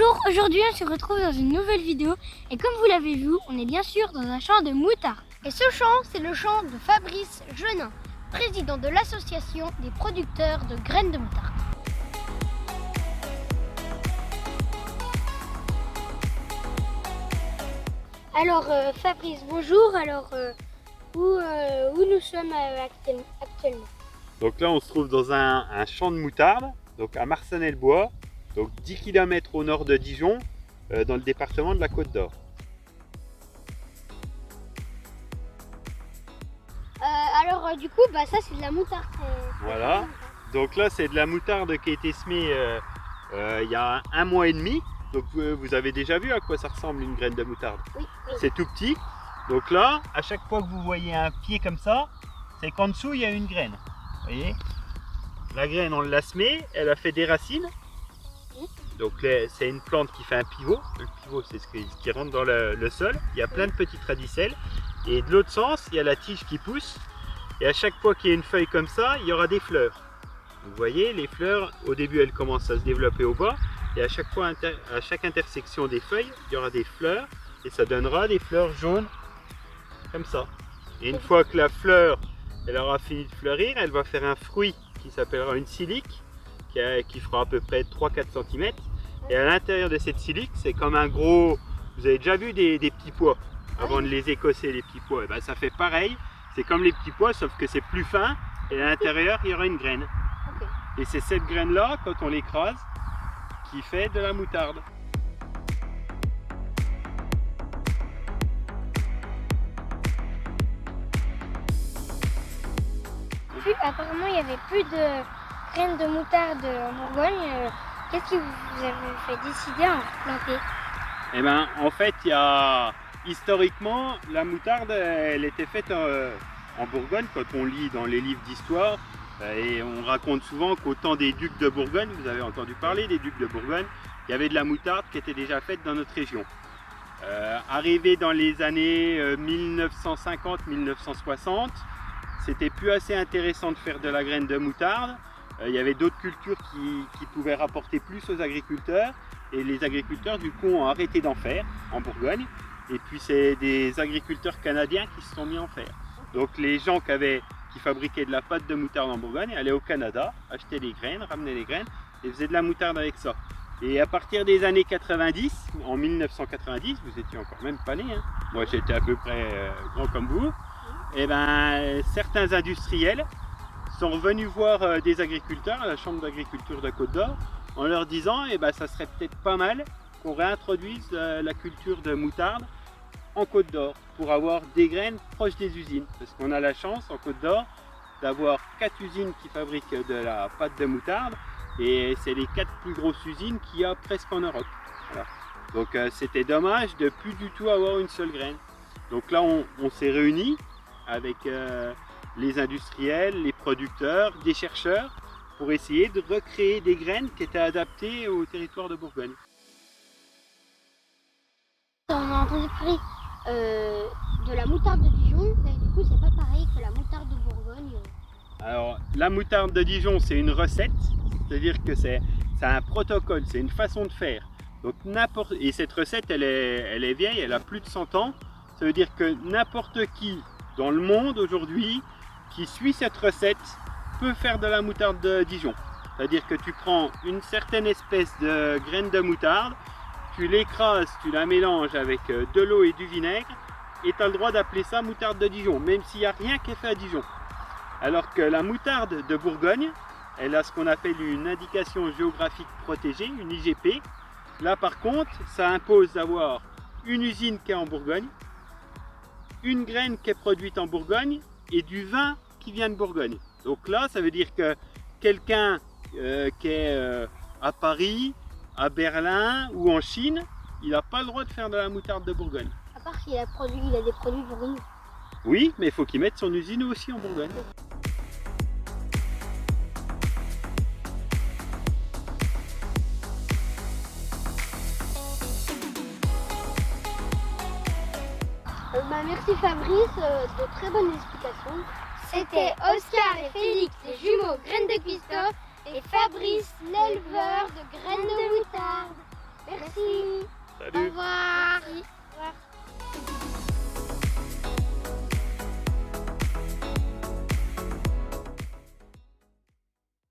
Bonjour, aujourd'hui on se retrouve dans une nouvelle vidéo et comme vous l'avez vu, on est bien sûr dans un champ de moutarde. Et ce champ, c'est le champ de Fabrice Genin, président de l'association des producteurs de graines de moutarde. Alors Fabrice, bonjour. Alors où nous sommes actuellement? Donc là on se trouve dans un champ de moutarde, donc à Marsanel-Bois, donc 10 km au nord de Dijon, dans le département de la Côte d'Or. Du coup, ça c'est de la moutarde. Voilà, donc là c'est de la moutarde qui a été semée il y a 1 mois et demi. Donc vous avez déjà vu à quoi ça ressemble une graine de moutarde? Oui. C'est tout petit. Donc là, à chaque fois que vous voyez un pied comme ça, c'est qu'en dessous il y a une graine. Vous voyez? La graine, on l'a semée, elle a fait des racines. Donc c'est une plante qui fait un pivot. Le pivot, c'est ce qui rentre dans le sol. Il y a plein de petites radicelles. Et de l'autre sens, il y a la tige qui pousse. Et à chaque fois qu'il y a une feuille comme ça, il y aura des fleurs. Vous voyez, les fleurs, au début, elles commencent à se développer au bas. Et à chaque fois, à chaque intersection des feuilles, il y aura des fleurs. Et ça donnera des fleurs jaunes, comme ça. Et une fois que la fleur, elle aura fini de fleurir, elle va faire un fruit qui s'appellera une silique, qui fera à peu près 3-4 cm. Et à l'intérieur de cette silique, c'est comme un gros... Vous avez déjà vu des petits pois avant de les écosser, les petits pois? Et ben, ça fait pareil. C'est comme les petits pois, sauf que c'est plus fin. Et à l'intérieur, il y aura une graine. Et c'est cette graine-là, quand on l'écrase, qui fait de la moutarde. Apparemment, il n'y avait plus de graines de moutarde en Bourgogne. Qu'est-ce qui vous avez fait décider à en planter? Eh ben, en fait, historiquement, la moutarde, elle était faite en Bourgogne. Quand on lit dans les livres d'histoire, et on raconte souvent qu'au temps des ducs de Bourgogne, vous avez entendu parler des ducs de Bourgogne, il y avait de la moutarde qui était déjà faite dans notre région. Arrivé dans les années 1950-1960, c'était plus assez intéressant de faire de la graine de moutarde. Il y avait d'autres cultures qui pouvaient rapporter plus aux agriculteurs. Et les agriculteurs, du coup, ont arrêté d'en faire en Bourgogne. Et puis, c'est des agriculteurs canadiens qui se sont mis à en faire. Donc, les gens qui fabriquaient de la pâte de moutarde en Bourgogne allaient au Canada, achetaient des graines, ramenaient les graines et faisaient de la moutarde avec ça. Et à partir des années 90, en 1990, vous étiez encore même pas né, hein. Moi j'étais à peu près grand comme vous, et ben certains industriels sont revenus voir des agriculteurs à la chambre d'agriculture de Côte d'Or en leur disant ça serait peut-être pas mal qu'on réintroduise la culture de moutarde en Côte d'Or pour avoir des graines proches des usines. Parce qu'on a la chance en Côte d'Or d'avoir 4 usines qui fabriquent de la pâte de moutarde et c'est les 4 plus grosses usines qu'il y a presque en Europe. Voilà. Donc c'était dommage de plus du tout avoir une seule graine. Donc là on s'est réunis avec les industriels, les producteurs, des chercheurs pour essayer de recréer des graines qui étaient adaptées au territoire de Bourgogne. On a entendu parler de la moutarde de Dijon, et du coup c'est pas pareil que la moutarde de Bourgogne. Alors la moutarde de Dijon c'est une recette, c'est-à-dire que c'est un protocole, c'est une façon de faire. Donc et cette recette elle est vieille, elle a plus de 100 ans. Ça veut dire que n'importe qui dans le monde aujourd'hui qui suit cette recette peut faire de la moutarde de Dijon. C'est-à-dire que tu prends une certaine espèce de graine de moutarde, tu l'écrases, tu la mélanges avec de l'eau et du vinaigre et tu as le droit d'appeler ça moutarde de Dijon, même s'il n'y a rien qui est fait à Dijon. Alors que la moutarde de Bourgogne, elle a ce qu'on appelle une indication géographique protégée, une IGP. Là par contre, ça impose d'avoir une usine qui est en Bourgogne, une graine qui est produite en Bourgogne et du vin qui vient de Bourgogne. Donc là, ça veut dire que quelqu'un qui est à Paris, à Berlin ou en Chine, il n'a pas le droit de faire de la moutarde de Bourgogne. À part s'il a des produits bourguignons. Oui, mais il faut qu'il mette son usine aussi en Bourgogne. Merci Fabrice, de très bonnes explications. C'était Oscar et Félix, les jumeaux Graines de Christophe, et Fabrice, l'éleveur de graines de moutarde. Merci. Au Salut. revoir.